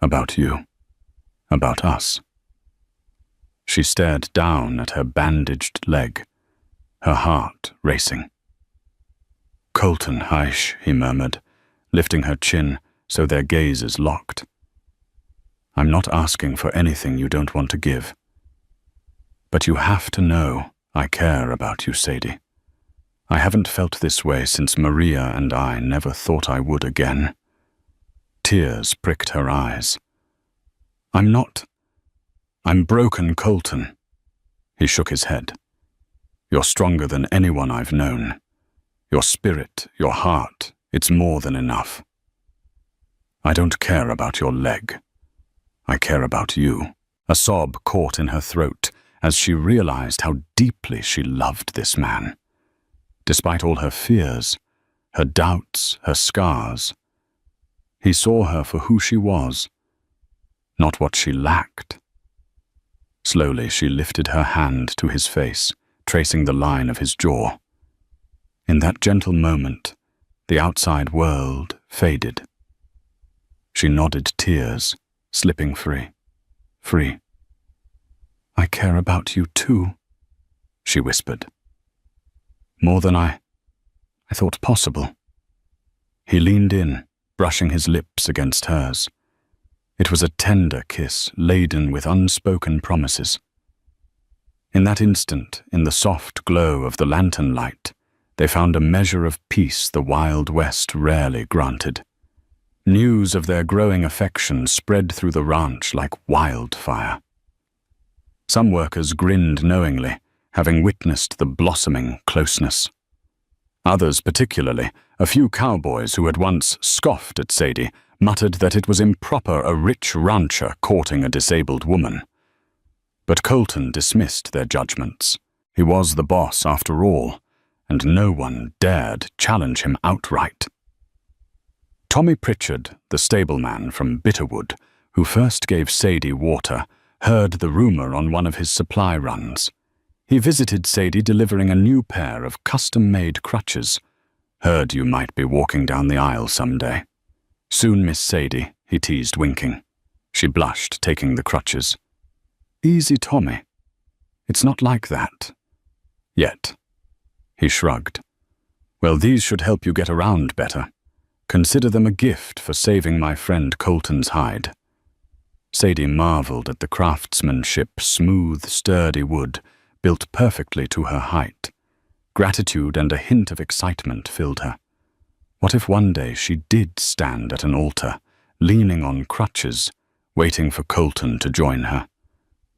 "About you. About us." She stared down at her bandaged leg, her heart racing. "Colton, hush," he murmured, lifting her chin so their gazes locked. "I'm not asking for anything you don't want to give. But you have to know I care about you, Sadie. I haven't felt this way since Maria and I never thought I would again." Tears pricked her eyes. I'm broken, Colton." He shook his head. "You're stronger than anyone I've known. Your spirit, your heart, it's more than enough. I don't care about your leg. I care about you." A sob caught in her throat as she realized how deeply she loved this man. Despite all her fears, her doubts, her scars, he saw her for who she was, not what she lacked. Slowly she lifted her hand to his face, tracing the line of his jaw. In that gentle moment, the outside world faded. She nodded, tears slipping free. Free. "I care about you too," she whispered. "More than I thought possible." He leaned in, brushing his lips against hers. It was a tender kiss, laden with unspoken promises. In that instant, in the soft glow of the lantern light, they found a measure of peace the Wild West rarely granted. News of their growing affection spread through the ranch like wildfire. Some workers grinned knowingly, having witnessed the blossoming closeness. Others, particularly, a few cowboys who had once scoffed at Sadie, muttered that it was improper a rich rancher courting a disabled woman. But Colton dismissed their judgments. He was the boss after all, and no one dared challenge him outright. Tommy Pritchard, the stableman from Bitterwood, who first gave Sadie water, heard the rumor on one of his supply runs. He visited Sadie delivering a new pair of custom-made crutches. "Heard you might be walking down the aisle someday. Soon, Miss Sadie," he teased, winking. She blushed, taking the crutches. "Easy, Tommy. It's not like that. Yet." He shrugged. "Well, these should help you get around better. Consider them a gift for saving my friend Colton's hide." Sadie marveled at the craftsmanship, smooth, sturdy wood, built perfectly to her height. Gratitude and a hint of excitement filled her. What if one day she did stand at an altar, leaning on crutches, waiting for Colton to join her?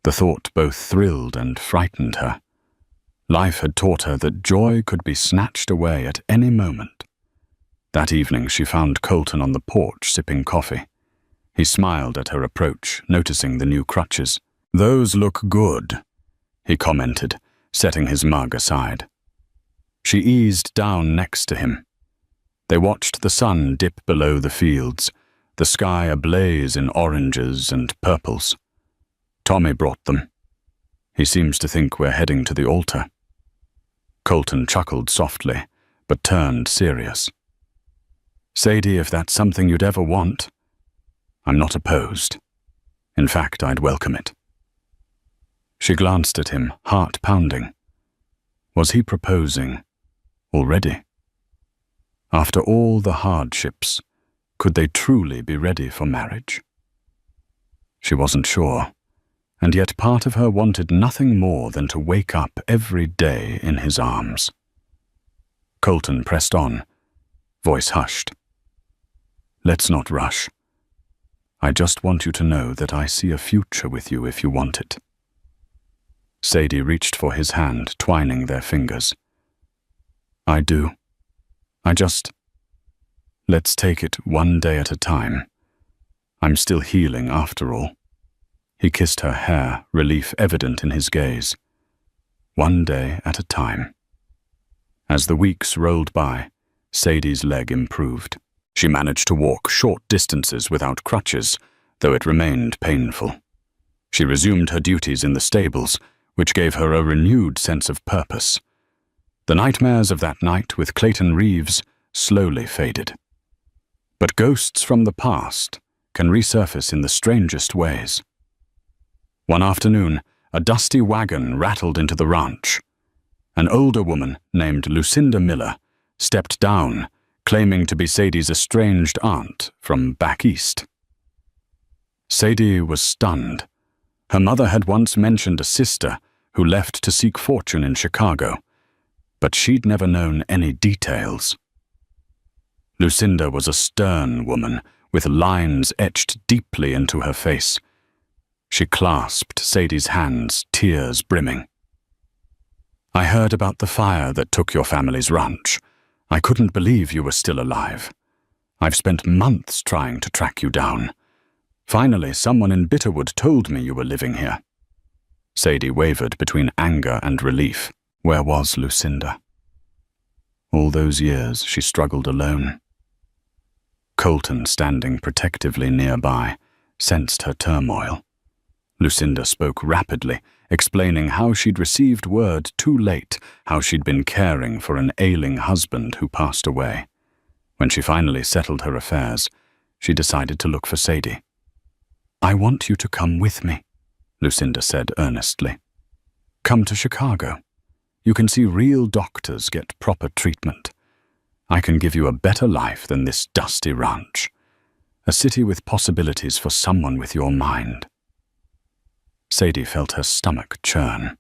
The thought both thrilled and frightened her. Life had taught her that joy could be snatched away at any moment. That evening she found Colton on the porch sipping coffee. He smiled at her approach, noticing the new crutches. "Those look good," he commented, setting his mug aside. She eased down next to him. They watched the sun dip below the fields, the sky ablaze in oranges and purples. "Tommy brought them. He seems to think we're heading to the altar." Colton chuckled softly, but turned serious. "Sadie, if that's something you'd ever want, I'm not opposed. In fact, I'd welcome it." She glanced at him, heart pounding. Was he proposing already? After all the hardships, could they truly be ready for marriage? She wasn't sure, and yet part of her wanted nothing more than to wake up every day in his arms. Colton pressed on, voice hushed. "Let's not rush. I just want you to know that I see a future with you if you want it." Sadie reached for his hand, twining their fingers. "I do. Let's take it one day at a time. I'm still healing after all." He kissed her hair, relief evident in his gaze. One day at a time. As the weeks rolled by, Sadie's leg improved. She managed to walk short distances without crutches, though it remained painful. She resumed her duties in the stables, which gave her a renewed sense of purpose. The nightmares of that night with Clayton Reeves slowly faded. But ghosts from the past can resurface in the strangest ways. One afternoon, a dusty wagon rattled into the ranch. An older woman named Lucinda Miller stepped down, claiming to be Sadie's estranged aunt from back east. Sadie was stunned. Her mother had once mentioned a sister who left to seek fortune in Chicago, but she'd never known any details. Lucinda was a stern woman with lines etched deeply into her face. She clasped Sadie's hands, tears brimming. "I heard about the fire that took your family's ranch. I couldn't believe you were still alive. I've spent months trying to track you down. Finally, someone in Bitterwood told me you were living here." Sadie wavered between anger and relief. Where was Lucinda? All those years she struggled alone. Colton, standing protectively nearby, sensed her turmoil. Lucinda spoke rapidly, explaining how she'd received word too late, how she'd been caring for an ailing husband who passed away. When she finally settled her affairs, she decided to look for Sadie. "I want you to come with me," Lucinda said earnestly. "Come to Chicago. You can see real doctors get proper treatment. I can give you a better life than this dusty ranch. A city with possibilities for someone with your mind." Sadie felt her stomach churn.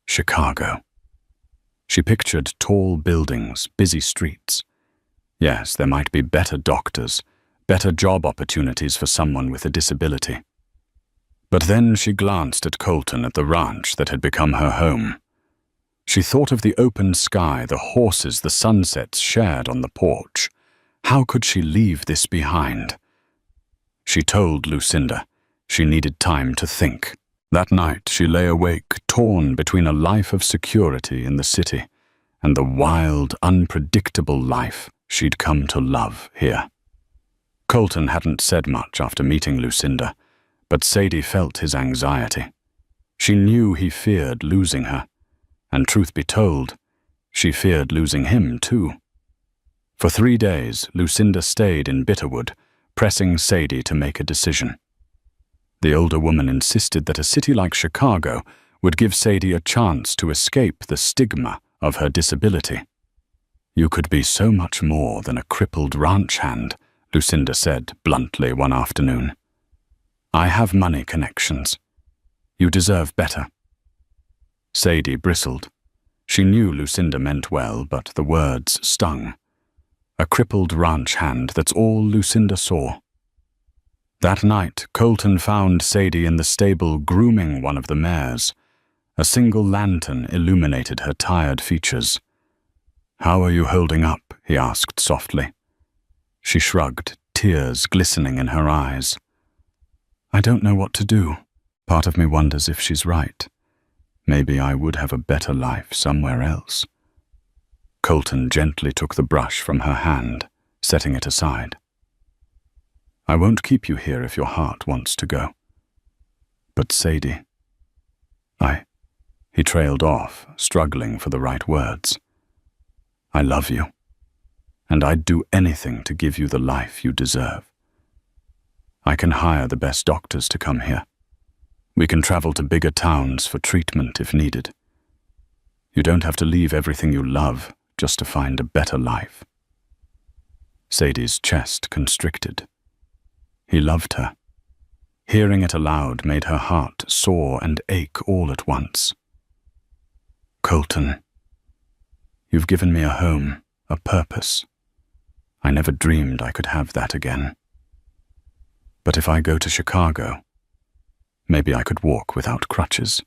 Chicago. She pictured tall buildings, busy streets. Yes, there might be better doctors, better job opportunities for someone with a disability. But then she glanced at Colton at the ranch that had become her home. She thought of the open sky, the horses, the sunsets shared on the porch. How could she leave this behind? She told Lucinda she needed time to think. That night she lay awake, torn between a life of security in the city and the wild, unpredictable life she'd come to love here. Colton hadn't said much after meeting Lucinda, but Sadie felt his anxiety. She knew he feared losing her, and truth be told, she feared losing him too. For 3 days, Lucinda stayed in Bitterwood, pressing Sadie to make a decision. The older woman insisted that a city like Chicago would give Sadie a chance to escape the stigma of her disability. "You could be so much more than a crippled ranch hand," Lucinda said bluntly one afternoon. "I have money connections. You deserve better." Sadie bristled. She knew Lucinda meant well, but the words stung. A crippled ranch hand, that's all Lucinda saw. That night, Colton found Sadie in the stable grooming one of the mares. A single lantern illuminated her tired features. "How are you holding up?" he asked softly. She shrugged, tears glistening in her eyes. "I don't know what to do. Part of me wonders if she's right. Maybe I would have a better life somewhere else." Colton gently took the brush from her hand, setting it aside. "I won't keep you here if your heart wants to go. But Sadie, He trailed off, struggling for the right words. "I love you, and I'd do anything to give you the life you deserve. I can hire the best doctors to come here. We can travel to bigger towns for treatment if needed. You don't have to leave everything you love just to find a better life." Sadie's chest constricted. He loved her. Hearing it aloud made her heart soar and ache all at once. "Colton, you've given me a home, a purpose. I never dreamed I could have that again. But if I go to Chicago, maybe I could walk without crutches.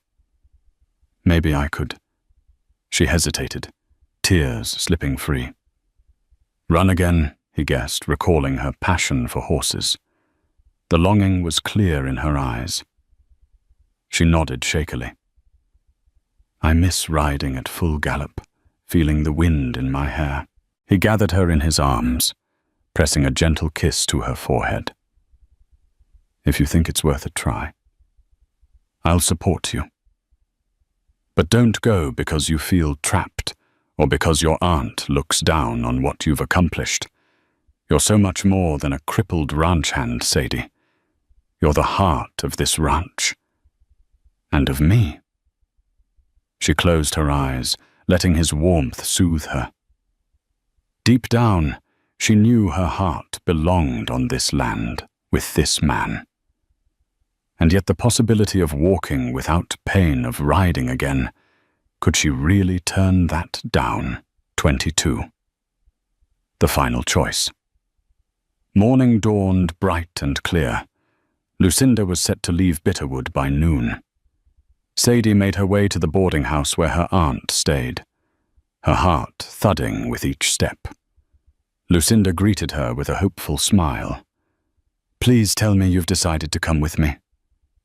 Maybe I could—" She hesitated, tears slipping free. "Run again," he guessed, recalling her passion for horses. The longing was clear in her eyes. She nodded shakily. "I miss riding at full gallop, feeling the wind in my hair." He gathered her in his arms, pressing a gentle kiss to her forehead. "If you think it's worth a try, I'll support you. But don't go because you feel trapped or because your aunt looks down on what you've accomplished. You're so much more than a crippled ranch hand, Sadie. You're the heart of this ranch. and of me. She closed her eyes, letting his warmth soothe her. Deep down, she knew her heart belonged on this land with this man. And yet the possibility of walking without pain of riding again, could she really turn that down? 22. The final choice. Morning dawned bright and clear. Lucinda was set to leave Bitterwood by noon. Sadie made her way to the boarding house where her aunt stayed, her heart thudding with each step. Lucinda greeted her with a hopeful smile. "Please tell me you've decided to come with me,"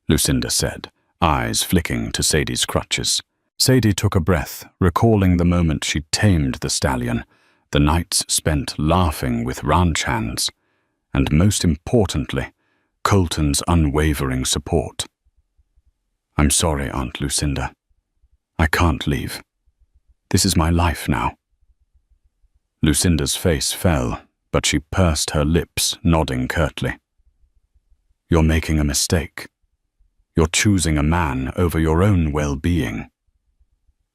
Lucinda said, eyes flicking to Sadie's crutches. Sadie took a breath, recalling the moment she'd tamed the stallion, the nights spent laughing with ranch hands, and most importantly, Colton's unwavering support. "I'm sorry, Aunt Lucinda. I can't leave. This is my life now." Lucinda's face fell, but she pursed her lips, nodding curtly. "You're making a mistake. You're choosing a man over your own well-being."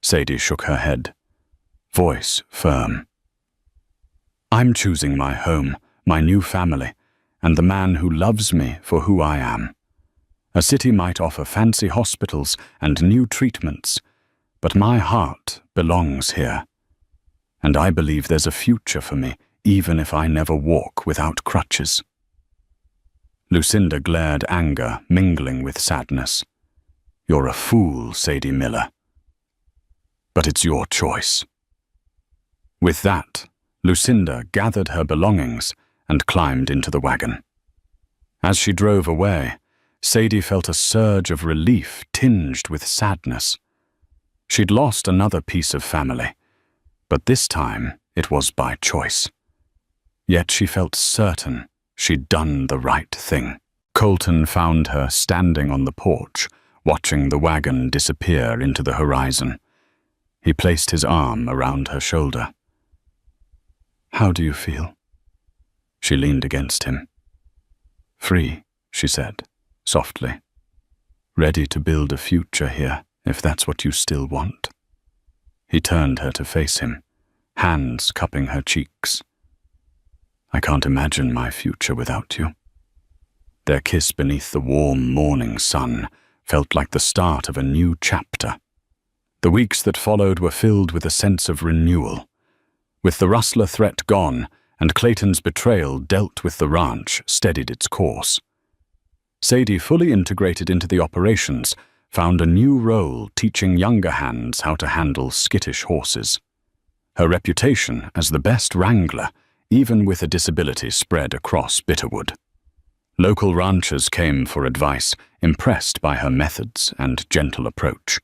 Sadie shook her head, voice firm. "I'm choosing my home, my new family, and the man who loves me for who I am. A city might offer fancy hospitals and new treatments, but my heart belongs here. And I believe there's a future for me, even if I never walk without crutches." Lucinda glared anger, mingling with sadness. "You're a fool, Sadie Miller. But it's your choice." With that, Lucinda gathered her belongings and climbed into the wagon. As she drove away, Sadie felt a surge of relief tinged with sadness. She'd lost another piece of family, but this time it was by choice. Yet she felt certain she'd done the right thing. Colton found her standing on the porch, watching the wagon disappear into the horizon. He placed his arm around her shoulder. "How do you feel?" She leaned against him. "Free," she said, softly. "Ready to build a future here, if that's what you still want." He turned her to face him, hands cupping her cheeks. "I can't imagine my future without you." Their kiss beneath the warm morning sun felt like the start of a new chapter. The weeks that followed were filled with a sense of renewal. With the rustler threat gone and Clayton's betrayal dealt with, the ranch steadied its course. Sadie, fully integrated into the operations, found a new role teaching younger hands how to handle skittish horses. Her reputation as the best wrangler, even with a disability, spread across Bitterwood. Local ranchers came for advice, impressed by her methods and gentle approach.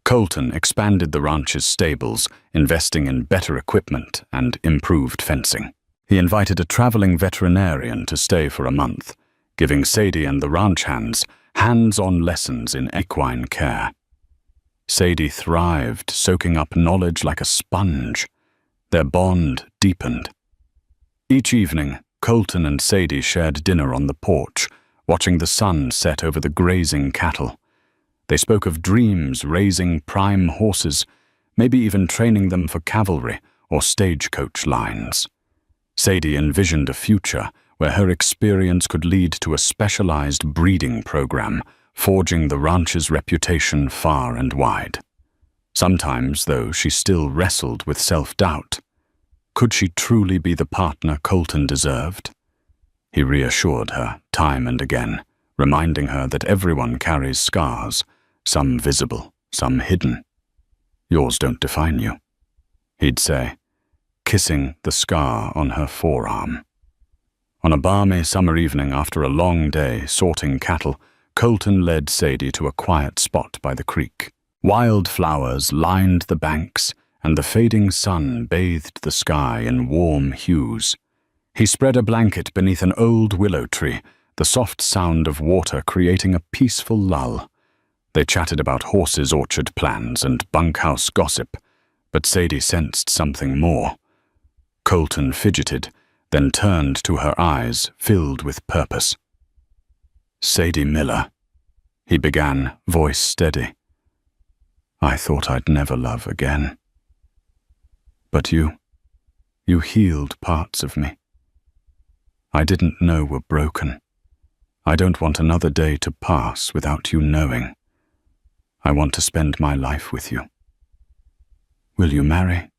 Colton expanded the ranch's stables, investing in better equipment and improved fencing. He invited a traveling veterinarian to stay for a month, giving Sadie and the ranch hands hands-on lessons in equine care. Sadie thrived, soaking up knowledge like a sponge. Their bond deepened. Each evening, Colton and Sadie shared dinner on the porch, watching the sun set over the grazing cattle. They spoke of dreams, raising prime horses, maybe even training them for cavalry or stagecoach lines. Sadie envisioned a future where her experience could lead to a specialized breeding program, forging the ranch's reputation far and wide. Sometimes, though, she still wrestled with self-doubt. Could she truly be the partner Colton deserved? He reassured her time and again, reminding her that everyone carries scars, some visible, some hidden. "Yours don't define you," he'd say, kissing the scar on her forearm. On a balmy summer evening after a long day sorting cattle, Colton led Sadie to a quiet spot by the creek. Wildflowers lined the banks, and the fading sun bathed the sky in warm hues. He spread a blanket beneath an old willow tree, the soft sound of water creating a peaceful lull. They chatted about horses' orchard plans and bunkhouse gossip, but Sadie sensed something more. Colton fidgeted, then turned to her eyes filled with purpose. "Sadie Miller," he began, voice steady. "I thought I'd never love again. But you healed parts of me. I didn't know were broken. I don't want another day to pass without you knowing. I want to spend my life with you. Will you marry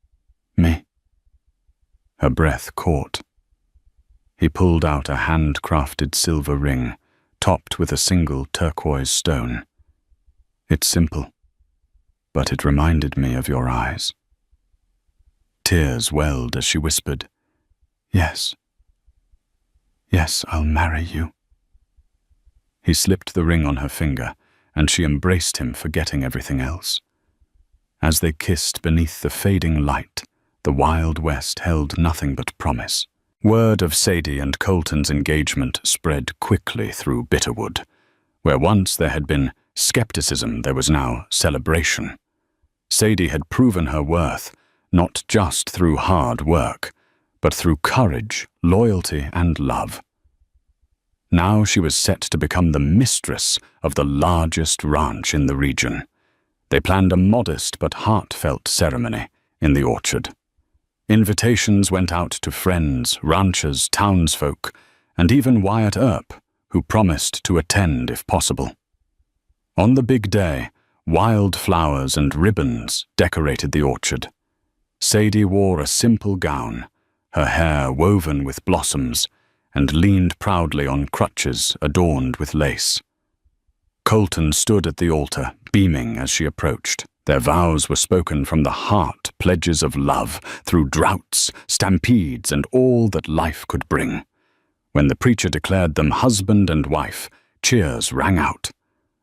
me?" Her breath caught. He pulled out a handcrafted silver ring, topped with a single turquoise stone. "It's simple, but it reminded me of your eyes." Tears welled as she whispered, "Yes. Yes, I'll marry you." He slipped the ring on her finger, and she embraced him, forgetting everything else. As they kissed beneath the fading light, the Wild West held nothing but promise. Word of Sadie and Colton's engagement spread quickly through Bitterwood. Where once there had been skepticism, there was now celebration. Sadie had proven her worth, not just through hard work, but through courage, loyalty, and love. Now she was set to become the mistress of the largest ranch in the region. They planned a modest but heartfelt ceremony in the orchard. Invitations went out to friends, ranchers, townsfolk, and even Wyatt Earp, who promised to attend if possible. On the big day, wild flowers and ribbons decorated the orchard. Sadie wore a simple gown, her hair woven with blossoms, and leaned proudly on crutches adorned with lace. Colton stood at the altar, beaming as she approached. Their vows were spoken from the heart, pledges of love, through droughts, stampedes, and all that life could bring. When the preacher declared them husband and wife, cheers rang out.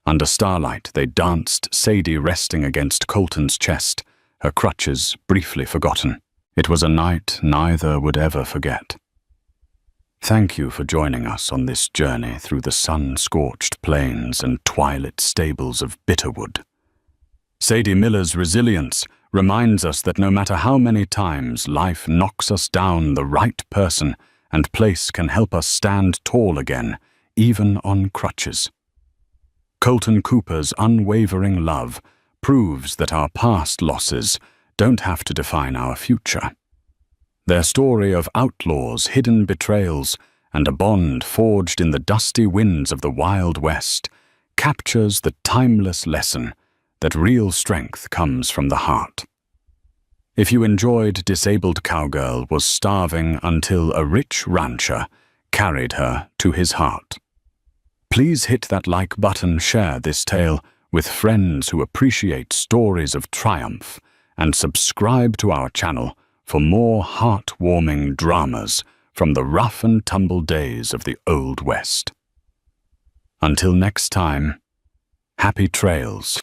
Under starlight, they danced, Sadie resting against Colton's chest, her crutches briefly forgotten. It was a night neither would ever forget. Thank you for joining us on this journey through the sun-scorched plains and twilit stables of Bitterwood. Sadie Miller's resilience reminds us that no matter how many times life knocks us down, the right person and place can help us stand tall again, even on crutches. Colton Cooper's unwavering love proves that our past losses don't have to define our future. Their story of outlaws, hidden betrayals, and a bond forged in the dusty winds of the Wild West captures the timeless lesson that real strength comes from the heart. If you enjoyed Disabled Cowgirl was starving until a rich rancher carried her to his heart. Please hit that like button, share this tale with friends who appreciate stories of triumph, and subscribe to our channel for more heartwarming dramas from the rough and tumble days of the Old West. Until next time, happy trails.